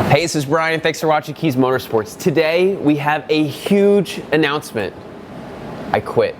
Hey, this is Bryan. Thanks for watching Kies Motorsports. Today, we have a huge announcement. I quit.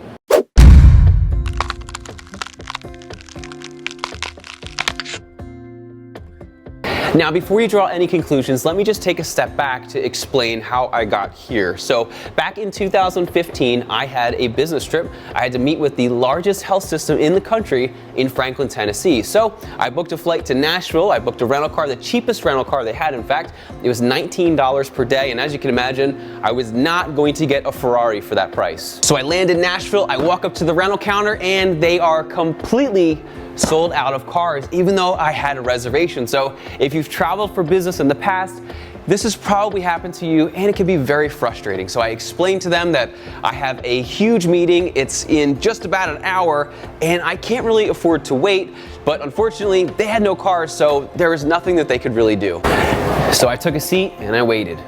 Now, before you draw any conclusions, let me just take a step back to explain how I got here. So, back in 2015, I had a business trip. I had to meet with the largest health system in the country in Franklin, Tennessee. So, I booked a flight to Nashville. I booked a rental car, the cheapest rental car they had, in fact. It was $19 per day, and as you can imagine, I was not going to get a Ferrari for that price. So, I land in Nashville, I walk up to the rental counter, and they are completely sold out of cars, even though I had a reservation. So if you've traveled for business in the past, this has probably happened to you, and it can be very frustrating. So I explained to them that I have a huge meeting, it's in just about an hour, and I can't really afford to wait, but unfortunately they had no cars, so there was nothing that they could really do. So I took a seat and I waited,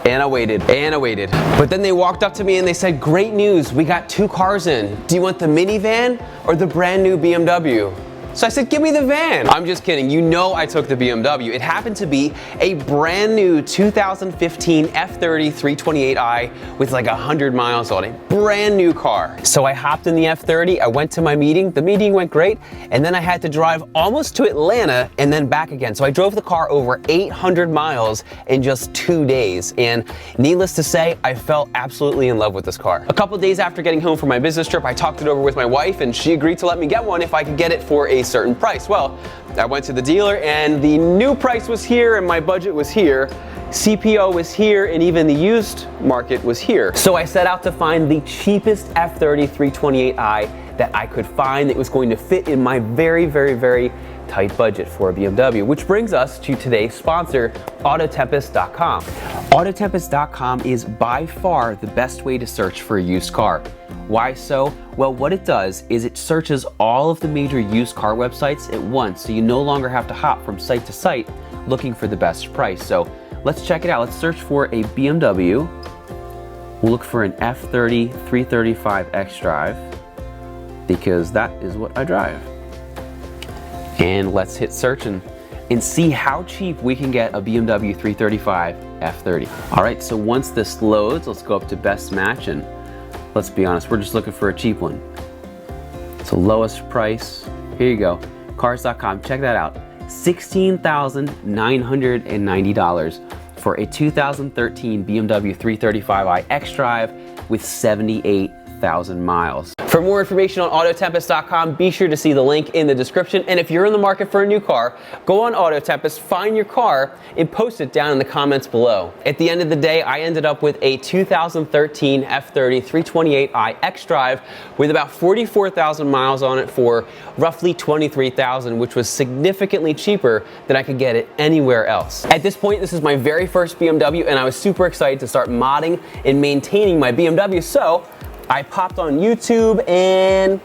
and I waited, and I waited. But then they walked up to me and they said, "Great news, we got 2 cars in. Do you want the minivan or the brand new BMW?" So I said, "Give me the van." I'm just kidding. You know I took the BMW. It happened to be a brand new 2015 F30 328i with like 100 miles on it. Brand new car. So I hopped in the F30. I went to my meeting. The meeting went great. And then I had to drive almost to Atlanta and then back again. So I drove the car over 800 miles in just 2 days. And needless to say, I fell absolutely in love with this car. A couple days after getting home from my business trip, I talked it over with my wife and she agreed to let me get one if I could get it for a certain price. Well, I went to the dealer and the new price was here and my budget was here. CPO was here and even the used market was here. So I set out to find the cheapest F30 328i that I could find that was going to fit in my very, very, very tight budget for a BMW, which brings us to today's sponsor, Autotempest.com. Autotempest.com is by far the best way to search for a used car. Why so? Well, what it does is it searches all of the major used car websites at once, so you no longer have to hop from site to site looking for the best price. So let's check it out. Let's search for a BMW. We'll look for an F30 335 xDrive because that is what I drive. And let's hit search and see how cheap we can get a BMW 335 F30. All right, so once this loads, let's go up to best match, and let's be honest, we're just looking for a cheap one. So lowest price, here you go, cars.com, check that out. $16,990 for a 2013 BMW 335i xDrive with 78,000 miles. For more information on Autotempest.com, be sure to see the link in the description. And if you're in the market for a new car, go on Autotempest, find your car, and post it down in the comments below. At the end of the day, I ended up with a 2013 F30 328i xDrive with about 44,000 miles on it for roughly $23,000, which was significantly cheaper than I could get it anywhere else. At this point, this is my very first BMW, and I was super excited to start modding and maintaining my BMW, so I popped on YouTube and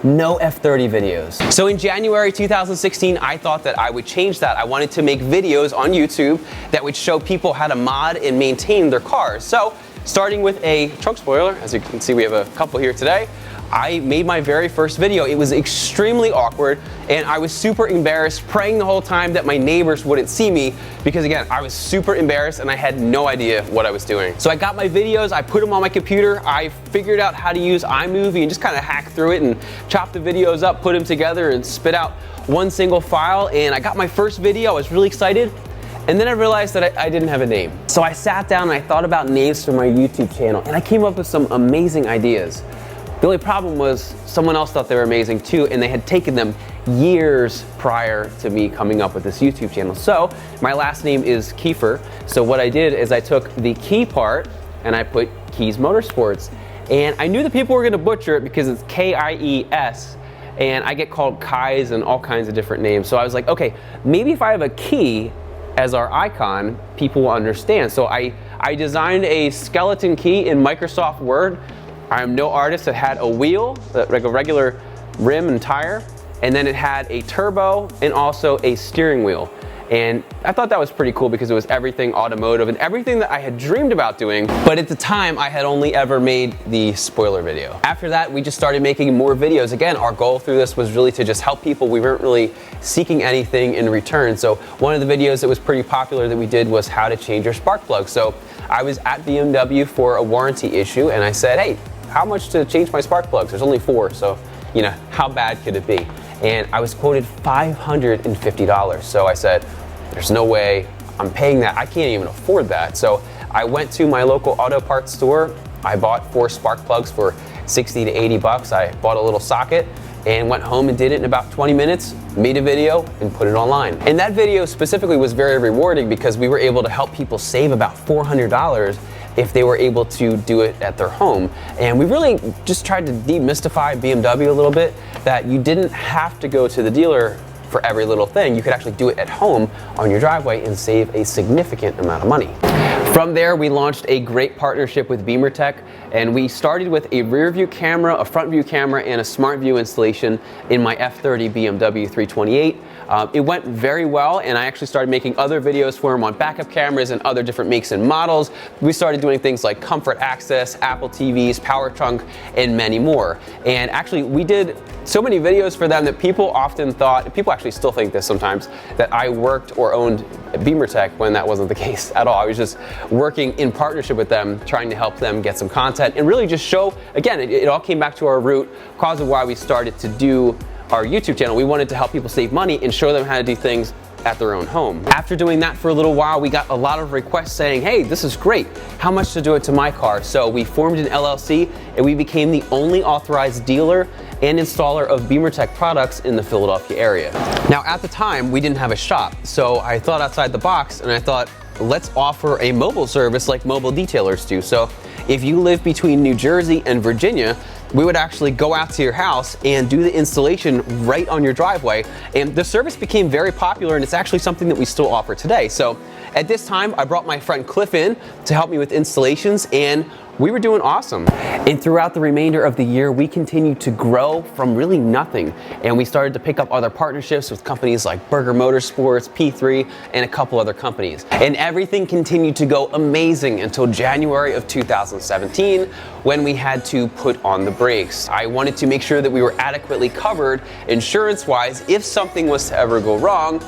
no F30 videos. So in January 2016, I thought that I would change that. I wanted to make videos on YouTube that would show people how to mod and maintain their cars. So starting with a trunk spoiler, as you can see we have a couple here today, I made my very first video. It was extremely awkward and I was super embarrassed, praying the whole time that my neighbors wouldn't see me because again, I was super embarrassed and I had no idea what I was doing. So I got my videos, I put them on my computer, I figured out how to use iMovie and just kind of hack through it and chop the videos up, put them together and spit out one single file, and I got my first video. I was really excited. And then I realized that I didn't have a name. So I sat down and I thought about names for my YouTube channel and I came up with some amazing ideas. The only problem was someone else thought they were amazing too, and they had taken them years prior to me coming up with this YouTube channel. So my last name is Kiefer. So what I did is I took the key part and I put Kies Motorsports. And I knew that people were gonna butcher it because it's Kies, and I get called Kies and all kinds of different names. So I was like, okay, maybe if I have a key as our icon, people will understand. So I designed a skeleton key in Microsoft Word. I'm no artist. It had a wheel, like a regular rim and tire, and then it had a turbo and also a steering wheel. And I thought that was pretty cool because it was everything automotive and everything that I had dreamed about doing, but at the time I had only ever made the spoiler video. After that, we just started making more videos. Again, our goal through this was really to just help people. We weren't really seeking anything in return. So one of the videos that was pretty popular that we did was how to change your spark plug. So I was at BMW for a warranty issue and I said, hey, how much to change my spark plugs? There's only 4, so how bad could it be? And I was quoted $550. So I said, there's no way I'm paying that. I can't even afford that. So I went to my local auto parts store. I bought 4 spark plugs for 60 to 80 bucks. I bought a little socket and went home and did it in about 20 minutes, made a video and put it online. And that video specifically was very rewarding because we were able to help people save about $400 if they were able to do it at their home. And we really just tried to demystify BMW a little bit, that you didn't have to go to the dealer for every little thing. You could actually do it at home on your driveway and save a significant amount of money. From there, we launched a great partnership with BimmerTech, and we started with a rear view camera, a front view camera, and a smart view installation in my F30 BMW 328. It went very well, and I actually started making other videos for them on backup cameras and other different makes and models. We started doing things like comfort access, Apple TVs, power trunk, and many more. And actually, we did so many videos for them that people often thought, people actually still think this sometimes, that I worked or owned BimmerTech when that wasn't the case at all. I was just working in partnership with them, trying to help them get some content and really just show, again, it all came back to our root cause of why we started to do our YouTube channel. We wanted to help people save money and show them how to do things at their own home. After doing that for a little while, we got a lot of requests saying, hey, this is great. How much to do it to my car? So we formed an LLC and we became the only authorized dealer and installer of BimmerTech products in the Philadelphia area. Now, at the time, we didn't have a shop. So I thought outside the box and I thought, let's offer a mobile service like mobile detailers do. So if you live between New Jersey and Virginia, we would actually go out to your house and do the installation right on your driveway. And the service became very popular, and it's actually something that we still offer today. So at this time, I brought my friend Cliff in to help me with installations, and we were doing awesome. And throughout the remainder of the year, we continued to grow from really nothing. And we started to pick up other partnerships with companies like Kies Motorsports, P3, and a couple other companies. And everything continued to go amazing until January of 2017, when we had to put on the brakes. I wanted to make sure that we were adequately covered insurance-wise if something was to ever go wrong.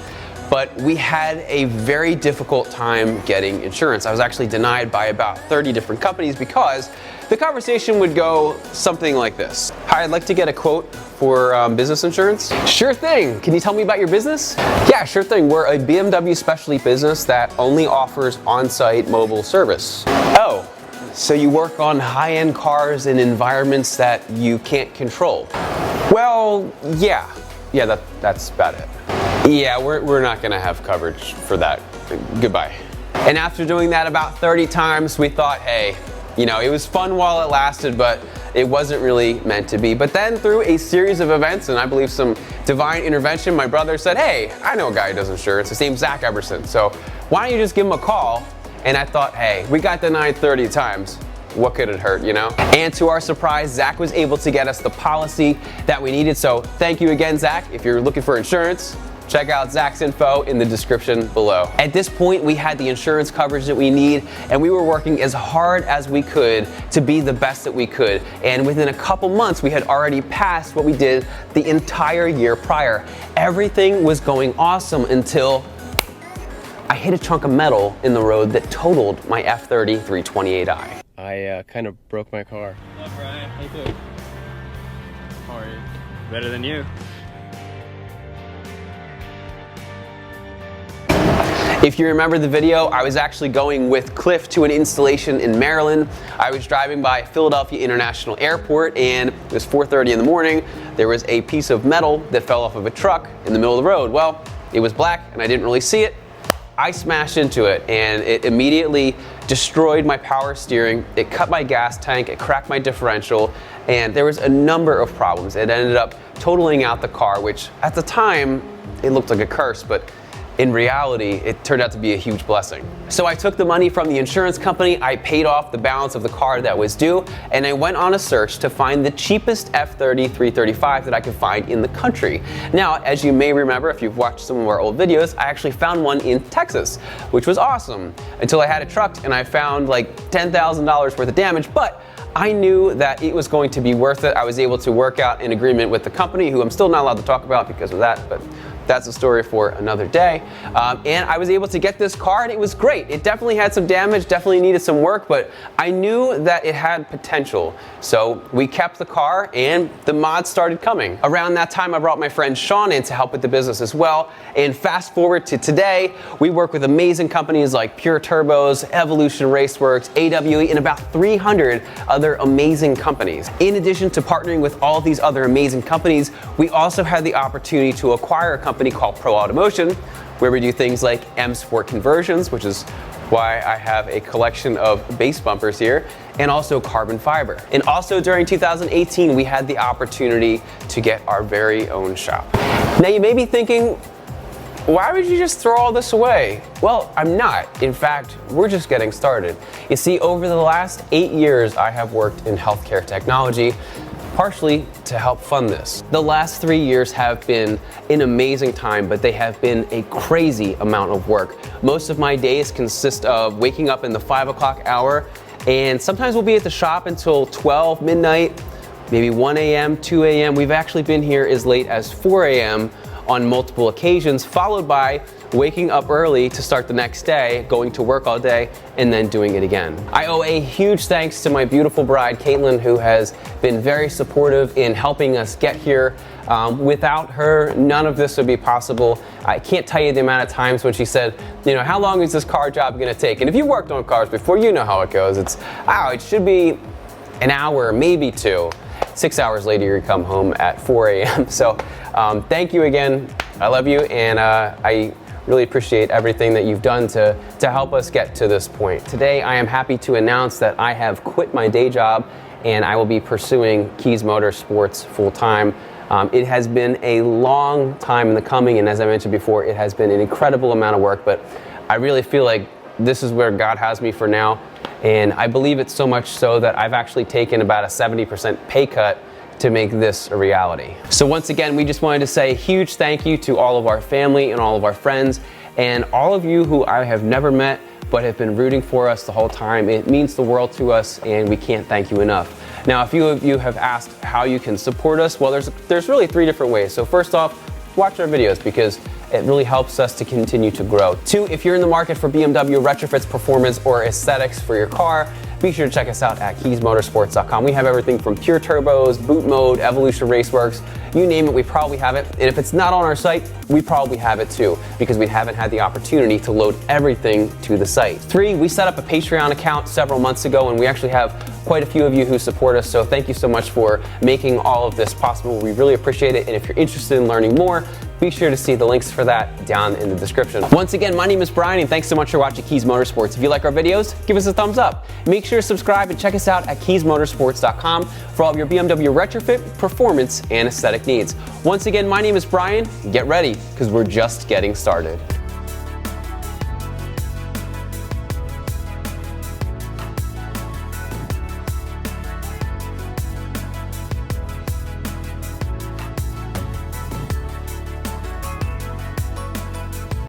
But we had a very difficult time getting insurance. I was actually denied by about 30 different companies because the conversation would go something like this. Hi, I'd like to get a quote for business insurance. Sure thing. Can you tell me about your business? Yeah, sure thing. We're a BMW specialty business that only offers on-site mobile service. Oh, so you work on high-end cars in environments that you can't control? Well, yeah, that's about it. Yeah, we're not gonna have coverage for that. Goodbye. And after doing that about 30 times, we thought, hey, it was fun while it lasted, but it wasn't really meant to be. But then through a series of events, and I believe some divine intervention, my brother said, hey, I know a guy who does insurance. His name's Zach Eberson. So why don't you just give him a call? And I thought, hey, we got denied 30 times. What could it hurt, And to our surprise, Zach was able to get us the policy that we needed. So thank you again, Zach. If you're looking for insurance, check out Zach's info in the description below. At this point, we had the insurance coverage that we need, and we were working as hard as we could to be the best that we could. And within a couple months, we had already passed what we did the entire year prior. Everything was going awesome until I hit a chunk of metal in the road that totaled my F30 328i. I kind of broke my car. Hello, Brian. How you doing? How are you? Better than you. If you remember the video, I was actually going with Cliff to an installation in Maryland. I was driving by Philadelphia International Airport, and it was 4:30 in the morning. There was a piece of metal that fell off of a truck in the middle of the road. Well, it was black and I didn't really see it. I smashed into it and it immediately destroyed my power steering. It cut my gas tank, it cracked my differential, and there was a number of problems. It ended up totaling out the car, which at the time, it looked like a curse, but in reality, it turned out to be a huge blessing. So I took the money from the insurance company, I paid off the balance of the car that was due, and I went on a search to find the cheapest F30 335 that I could find in the country. Now, as you may remember, if you've watched some of our old videos, I actually found one in Texas, which was awesome, until I had it trucked and I found like $10,000 worth of damage, but I knew that it was going to be worth it. I was able to work out an agreement with the company, who I'm still not allowed to talk about because of that, but that's a story for another day. And I was able to get this car and it was great. It definitely had some damage, definitely needed some work, but I knew that it had potential. So we kept the car and the mods started coming. Around that time, I brought my friend Sean in to help with the business as well. And fast forward to today, we work with amazing companies like Pure Turbos, Evolution Raceworks, AWE, and about 300 other amazing companies. In addition to partnering with all these other amazing companies, we also had the opportunity to acquire a company called Pro Automotion, where we do things like M Sport conversions, which is why I have a collection of base bumpers here, and also carbon fiber. And also during 2018, we had the opportunity to get our very own shop. Now you may be thinking, why would you just throw all this away? Well, I'm not. In fact, we're just getting started. You see, over the last 8 years, I have worked in healthcare technology, partially to help fund this. The last 3 years have been an amazing time, but they have been a crazy amount of work. Most of my days consist of waking up in the 5 o'clock hour, and sometimes we'll be at the shop until 12 midnight, maybe 1 a.m., 2 a.m. We've actually been here as late as 4 a.m. on multiple occasions, followed by waking up early to start the next day, going to work all day, and then doing it again. I owe a huge thanks to my beautiful bride, Caitlin, who has been very supportive in helping us get here. Without her, none of this would be possible. I can't tell you the amount of times when she said, you know, how long is this car job gonna take? And if you've worked on cars before, you know how it goes. It's, it should be an hour, maybe 2. 6 hours later, you come home at 4 a.m. So thank you again. I love you, and I really appreciate everything that you've done to help us get to this point. Today, I am happy to announce that I have quit my day job and I will be pursuing Kies Motorsports full-time. It has been a long time in the coming, and as I mentioned before, it has been an incredible amount of work, but I really feel like this is where God has me for now, and I believe it so much so that I've actually taken about a 70% pay cut to make this a reality. So once again, we just wanted to say a huge thank you to all of our family and all of our friends, and all of you who I have never met but have been rooting for us the whole time. It means the world to us, and we can't thank you enough. Now, a few of you have asked how you can support us. Well, there's really 3 different ways. So first off, watch our videos because it really helps us to continue to grow. 2, if you're in the market for BMW retrofits, performance, or aesthetics for your car, be sure to check us out at KiesMotorsports.com. We have everything from Pure Turbos, Boot Mode, Evolution Raceworks, you name it, we probably have it. And if it's not on our site, we probably have it too, because we haven't had the opportunity to load everything to the site. 3, we set up a Patreon account several months ago, and we actually have quite a few of you who support us, so thank you so much for making all of this possible. We really appreciate it, and if you're interested in learning more, be sure to see the links for that down in the description. Once again, my name is Brian, and thanks so much for watching Kies Motorsports. If you like our videos, give us a thumbs up. Make sure to subscribe and check us out at KiesMotorsports.com for all of your BMW retrofit, performance, and aesthetic needs. Once again, my name is Brian. Get ready, because we're just getting started.